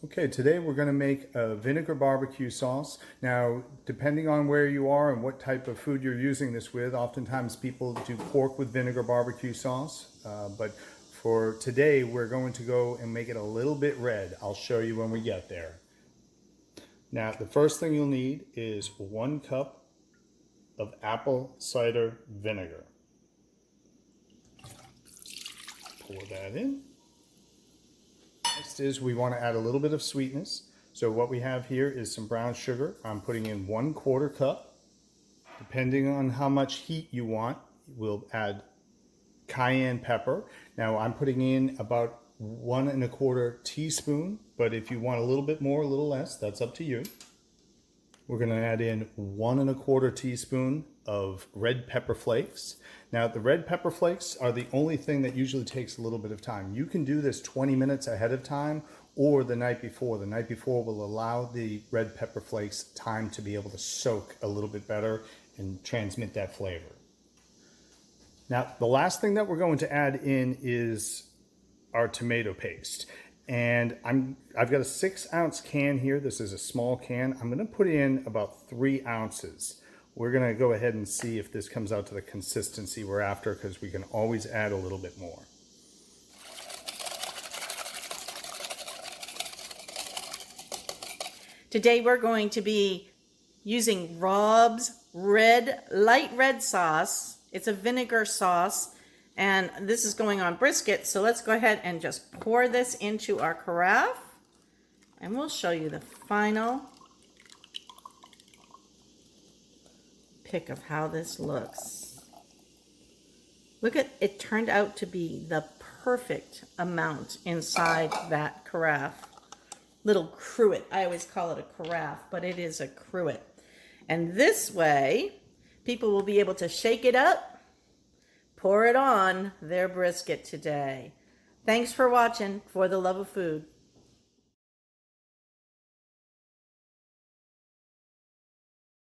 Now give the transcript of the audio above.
Okay, today we're going to make a vinegar barbecue sauce. Now, depending on where you are and what type of food you're using this with, oftentimes people do pork with vinegar barbecue sauce. But for today, we're going to go and make it a little bit red. I'll show you when we get there. Now, the first thing you'll need is 1 cup of apple cider vinegar. Pour that in. Next is we want to add a little bit of sweetness. So what we have here is some brown sugar. I'm putting in 1/4 cup. Depending on how much heat you want, we'll add cayenne pepper. Now I'm putting in about 1 1/4 teaspoon, but if you want a little bit more, a little less, that's up to you. We're going to add in 1 1/4 teaspoon of red pepper flakes. Now the red pepper flakes are the only thing that usually takes a little bit of time. You can do this 20 minutes ahead of time or the night before. The night before will allow the red pepper flakes time to be able to soak a little bit better and transmit that flavor. Now the last thing that we're going to add in is our tomato paste. And I've got a 6-ounce can here. This is a small can. I'm going to put in about 3 ounces. We're going to go ahead and see if this comes out to the consistency we're after, because we can always add a little bit more. Today we're going to be using Rob's light red sauce. It's a vinegar sauce. And this is going on brisket, so let's go ahead and just pour this into our carafe. And we'll show you the final pic of how this looks. Look at it, turned out to be the perfect amount inside that carafe. Little cruet. I always call it a carafe, but it is a cruet. And this way, people will be able to shake it up, pour it on their brisket today. Thanks for watching For the Love of Food.